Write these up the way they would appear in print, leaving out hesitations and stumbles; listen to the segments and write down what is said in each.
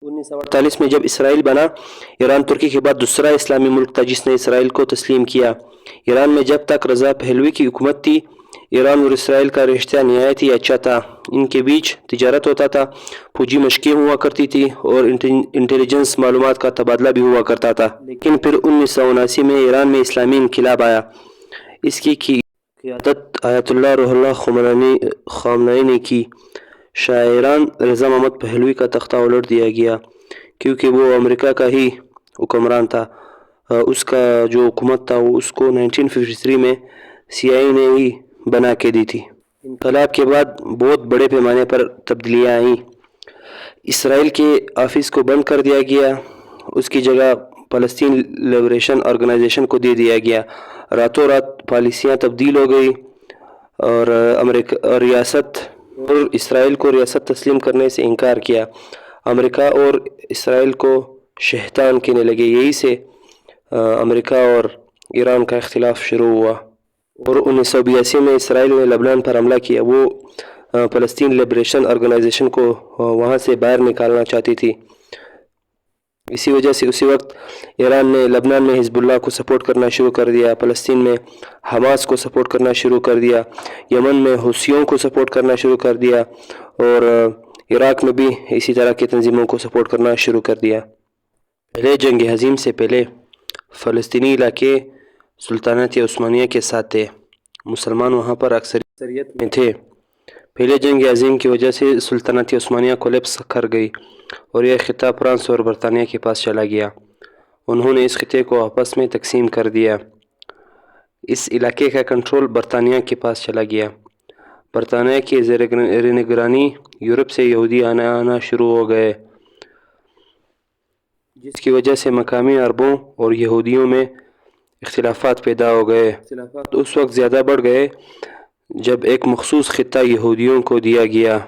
1948 में जब इसराइल बना, ईरान तुर्की के बाद दूसरा इस्लामी मुल्क था जिसने इसराइल को तस्लीम किया। ईरान में जब तक रज़ा पहलवी की हुकूमत थी, ईरान और इसराइल का रिश्ता नहायत ही अच्छा था। इनके बीच तिजारत होता था, फौजी मशक़ें हुआ करती थी और इंटेलिजेंस मालूमात का तबादला भी हुआ करता था। लेकिन फिर 1979 में ईरान में इस्लामी इनक़िलाब आया। इसकी क़ियादत आयतुल्लाह रूहुल्लाह ख़ामनई ने की। शाह ईरान रज़ा महमद पहलवी का तख्ता उलट दिया गया क्योंकि वो अमेरिका का ही हुक्मरान था। उसका जो हुकूमत था वो उसको 1953 में CIA ने ही बना के दी थी। इनकलाब के बाद बहुत बड़े पैमाने पर तब्दीलियाँ आईं। इसराइल के ऑफिस को बंद कर दिया गया, उसकी जगह फ़लस्तीन लिबरेशन ऑर्गेनाइजेशन को दे दिया गया। रातों रात पॉलिसियाँ तब्दील हो गई और अमेरिका रियासत और इसराइल को रियासत तस्लीम करने से इनकार किया। अमेरिका और इसराइल को शैतान कहने लगे। यही से अमेरिका और ईरान का इख्तिलाफ शुरू हुआ और 1982 में इसराइल ने लबनान पर हमला किया। वो फ़लस्तीन लिबरेशन ऑर्गेनाइजेशन को वहाँ से बाहर निकालना चाहती थी। इसी वजह से उसी वक्त ईरान ने लबनान में हिजबुल्लाह को सपोर्ट करना शुरू कर दिया, फ़लस्तीन में हमास को सपोर्ट करना शुरू कर दिया, यमन में हुसियों को सपोर्ट करना शुरू कर दिया और इराक़ में भी इसी तरह की तंजीमों को सपोर्ट करना शुरू कर दिया। पहले जंग हज़ीम से पहले फ़लस्तीनी इलाके सुल्तानत उस्मानिया के साथ थे। मुसलमान वहाँ पर अक्सरियत में थे। पहले जंग अज़ीम की वजह से सुल्तानत उस्मानिया कोलैप्स कर गई और यह ख़िता फ्रांस और बरतानिया के पास चला गया। उन्होंने इस ख़िते को आपस में तकसीम कर दिया। इस इलाके का कंट्रोल बरतानिया के पास चला गया। बरतानिया की ज़ेर निगरानी यूरोप से यहूदी आना शुरू हो गए, जिसकी वजह से मकामी अरबों और यहूदियों में इख्तिलाफ़ात पैदा हो गए। इख्तिलाफ़ात उस वक्त ज़्यादा बढ़ गए जब एक मखसूस ख़िता यहूदियों को दिया गया।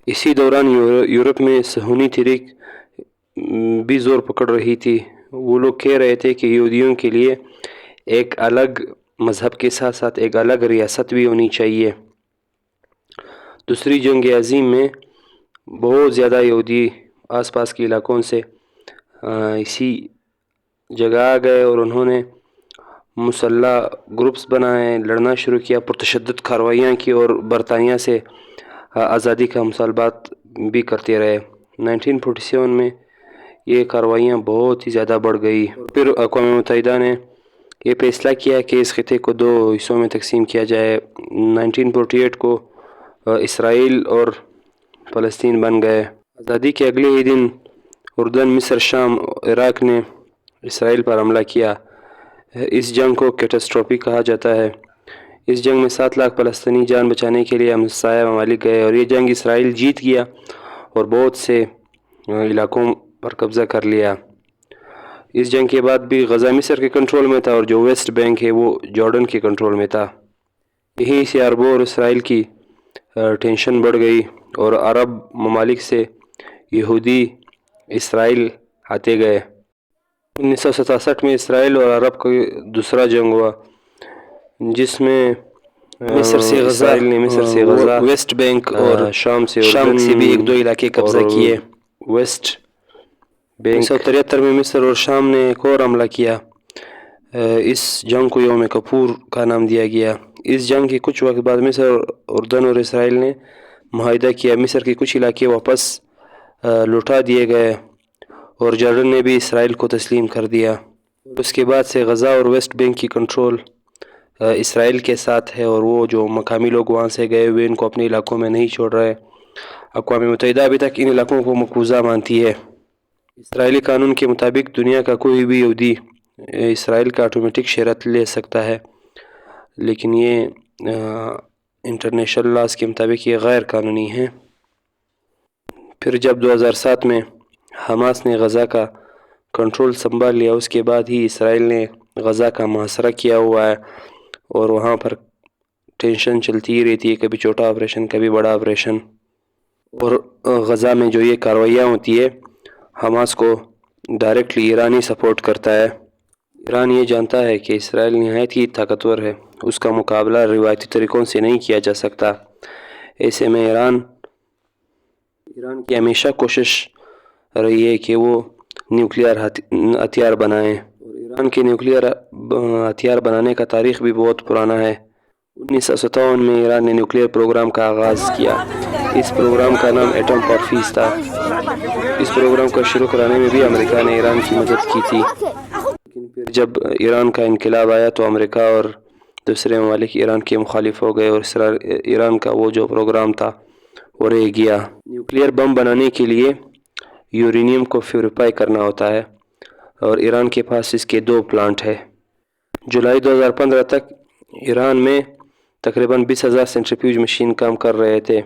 इसी दौरान यूरोप में सहूनी तहरीक भी ज़ोर पकड़ रही थी। वो लोग कह रहे थे कि यहूदियों के लिए एक अलग मज़हब के साथ साथ एक अलग रियासत भी होनी चाहिए। दूसरी जंग अज़ीम में बहुत ज़्यादा यहूदी आसपास के इलाकों से इसी जगह आ गए और उन्होंने मुसल्ला ग्रुप्स बनाए, लड़ना शुरू किया, पुरतशद्दुद कार्रवाइयाँ की और बरतानिया से आज़ादी का मुतालबात भी करते रहे। 1947 में ये कार्रवाइयाँ बहुत ही ज़्यादा बढ़ गई। फिर अक़वाम मुत्तहिदा ने ये फ़ैसला किया कि इस ख़िते को दो हिस्सों में तकसीम किया जाए। 1948 को इसराइल और फ़लस्तीन बन गए। आज़ादी के अगले ही दिन उर्दन, मिस्र, शाम, इराक़ ने इसराइल पर हमला किया। इस जंग को कैटास्ट्रोफ़ी कहा जाता है। इस जंग में 7 लाख फ़लस्तीनी जान बचाने के लिए हमसाया ममालिक गए और ये जंग इसराइल जीत गया और बहुत से इलाकों पर कब्ज़ा कर लिया। इस जंग के बाद भी गज़ा मिस्र के कंट्रोल में था और जो वेस्ट बैंक है वो जॉर्डन के कंट्रोल में था। यहीं से अरबों और इसराइल की टेंशन बढ़ गई और अरब ममालिक से यहूदी इसराइल आते गए। 1967 में इसराइल और अरब का दूसरा जंग हुआ, जिसमें मिस्र से गज़ा, वेस्ट बैंक और शाम से भी एक दो इलाके कब्ज़ा किए। वेस्ट बैंक 1973 में मिस्र और शाम ने एक और हमला किया। इस जंग को यौम कपूर का नाम दिया गया। इस जंग के कुछ वक्त बाद मिस्र, उर्दन और इसराइल ने मुआहिदा किया। मिस्र के कुछ इलाके वापस लौटा दिए गए और जॉर्डन ने भी इसराइल को तस्लीम कर दिया। उसके बाद से गज़ा और वेस्ट बैंक की कंट्रोल इसराइल के साथ है और वो जो मकामी लोग वहाँ से गए हुए इनको अपने इलाकों में नहीं छोड़ रहे। अक़वाम मुत्तहिदा अभी तक इन इलाकों को मक़बूज़ा मानती है। इसराइली कानून के मुताबिक दुनिया का कोई भी यहूदी इसराइल का ऑटोमेटिक शहरत ले सकता है, लेकिन ये इंटरनेशनल लॉज़ के मुताबिक ये गैर कानूनी है। फिर जब 2007 में हमास ने गज़ा का कंट्रोल संभाल लिया, उसके बाद ही इसराइल ने गज़ा का मुहासरा किया हुआ है और वहाँ पर टेंशन चलती ही रहती है, कभी छोटा ऑपरेशन कभी बड़ा ऑपरेशन। और गज़ा में जो ये कार्रवाइयाँ होती है, हमास को डायरेक्टली ईरान ही सपोर्ट करता है। ईरान ये जानता है कि इसराइल नहायत ही ताकतवर है, उसका मुकाबला रिवायती तरीक़ों से नहीं किया जा सकता। ऐसे में ईरान की हमेशा कोशिश رہی ہے کہ وہ نیوکلیئر ہتھیار بنائیں۔ ایران کے نیوکلیئر ہتھیار بنانے کا تاریخ بھی بہت پرانا ہے۔ 1957 میں ایران نے نیوکلیئر پروگرام کا آغاز کیا۔ اس پروگرام کا نام ایٹم پرفیز تھا۔ اس پروگرام کو شروع کرانے میں بھی امریکہ نے ایران کی مدد کی تھی، لیکن پھر جب ایران کا انقلاب آیا تو امریکہ اور دوسرے ممالک ایران کے مخالف ہو گئے اور ایران کا وہ جو پروگرام تھا وہ رہ گیا۔ نیوکلیئر بم بنانے کے لیے یورینیم کو پیوریفائی کرنا ہوتا ہے اور ایران کے پاس اس کے 2 پلانٹ ہے۔ جولائی 2015 تک ایران میں تقریباً 20,000 سینٹریفیوج مشین کام کر رہے تھے،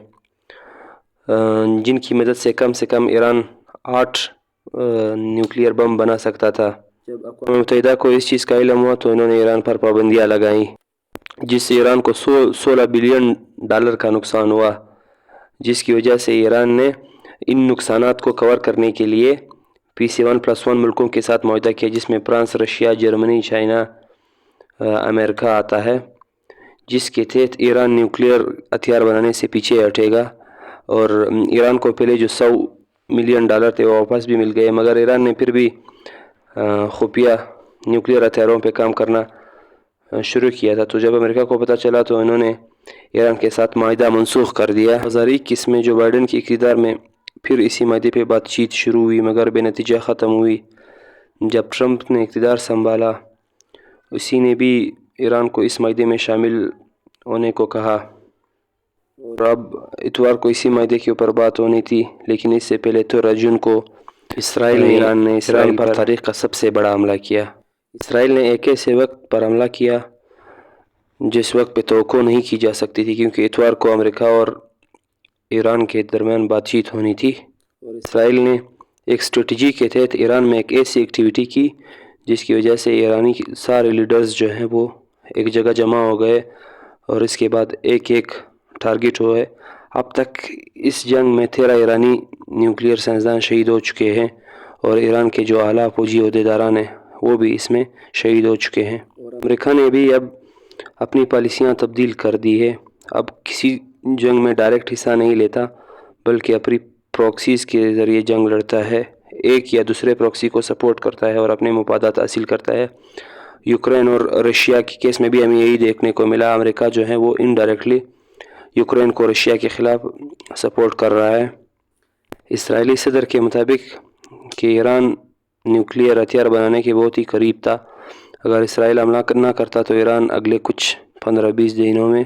جن کی مدد سے کم ایران 8 نیوکلیئر بم بنا سکتا تھا۔ جب اقوام متحدہ کو اس چیز کا علم ہوا تو انہوں نے ایران پر پابندیاں لگائیں، جس سے ایران کو $16 بلین کا نقصان ہوا، جس کی وجہ سے ایران نے ان نقصانات کو کور کرنے کے لیے PC1+1 ملکوں کے ساتھ معاہدہ کیا، جس میں فرانس، رشیا، جرمنی، چائنا، امریکہ آتا ہے، جس کے تحت ایران نیوکلیئر ہتھیار بنانے سے پیچھے ہٹے گا۔ اور ایران کو پہلے جو $100 ملین تھے وہ واپس بھی مل گئے، مگر ایران نے پھر بھی خفیہ نیوکلیئر ہتھیاروں پہ کام کرنا شروع کیا تھا۔ تو جب امریکہ کو پتہ چلا تو انہوں نے ایران کے ساتھ معاہدہ منسوخ کر دیا۔ 2021 میں جو بائیڈن کی اقتدار میں پھر اسی معاہدے پہ بات چیت شروع ہوئی، مگر بے نتیجہ ختم ہوئی۔ جب ٹرمپ نے اقتدار سنبھالا، اسی نے بھی ایران کو اس معاہدے میں شامل ہونے کو کہا، اور اب اتوار کو اسی معاہدے کے اوپر بات ہونی تھی، لیکن اس سے پہلے 13 جون کو ایران نے اسرائیل پر تاریخ کا سب سے بڑا حملہ کیا۔ اسرائیل نے ایک ایسے وقت پر حملہ کیا جس وقت پہ توقع نہیں کی جا سکتی تھی، کیونکہ اتوار کو امریکہ اور ایران کے درمیان بات چیت ہونی تھی، اور اسرائیل نے ایک اسٹریٹجی کے تحت ایران میں ایک ایسی ایکٹیویٹی کی جس کی وجہ سے ایرانی سارے لیڈرز جو ہیں وہ ایک جگہ جمع ہو گئے، اور اس کے بعد ایک ٹارگٹ ہوئے۔ اب تک اس جنگ میں 13 ایرانی نیوکلیئر سائنسدان شہید ہو چکے ہیں، اور ایران کے جو اعلیٰ فوجی عہدیداران ہیں وہ بھی اس میں شہید ہو چکے ہیں۔ اور امریکہ نے بھی اب اپنی پالیسیاں تبدیل کر دی ہے، اب کسی جنگ میں ڈائریکٹ حصہ نہیں لیتا، بلکہ اپنی پروکسیز کے ذریعے جنگ لڑتا ہے، ایک یا دوسرے پروکسی کو سپورٹ کرتا ہے اور اپنے مفادات حاصل کرتا ہے۔ یوکرین اور رشیا کے کیس میں بھی ہمیں یہی دیکھنے کو ملا، امریکہ جو ہے وہ انڈائریکٹلی یوکرین کو رشیا کے خلاف سپورٹ کر رہا ہے۔ اسرائیلی صدر کے مطابق کہ ایران نیوکلیئر ہتھیار بنانے کے بہت ہی قریب تھا، اگر اسرائیل حملہ نہ کرتا تو ایران اگلے کچھ 15-20 دنوں میں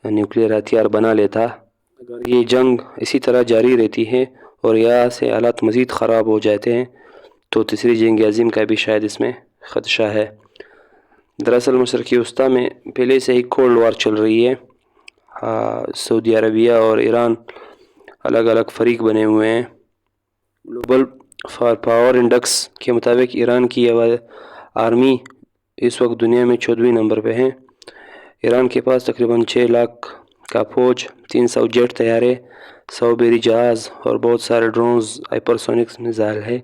نیوکلیئر ہتھیار بنا لیتا۔ اگر یہ جنگ اسی طرح جاری رہتی ہے اور یہاں سے حالات مزید خراب ہو جاتے ہیں تو تیسری جنگ عظیم کا بھی شاید اس میں خدشہ ہے۔ دراصل مشرق وسطیٰ میں پہلے سے ہی کولڈ وار چل رہی ہے، سعودی عربیہ اور ایران الگ الگ فریق بنے ہوئے ہیں۔ گلوبل پاور انڈیکس کے مطابق ایران کی آرمی اس وقت دنیا میں 14ویں نمبر پہ ہے۔ ایران کے پاس تقریباً 6 لاکھ کا فوج، 300 جیٹ طیارے، 100 بحری جہاز اور بہت سارے ڈرونز، ہائپرسونکس میزائل ہے،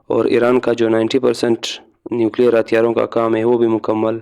اور ایران کا جو 90% نیوکلیئر ہتھیاروں کا کام ہے وہ بھی مکمل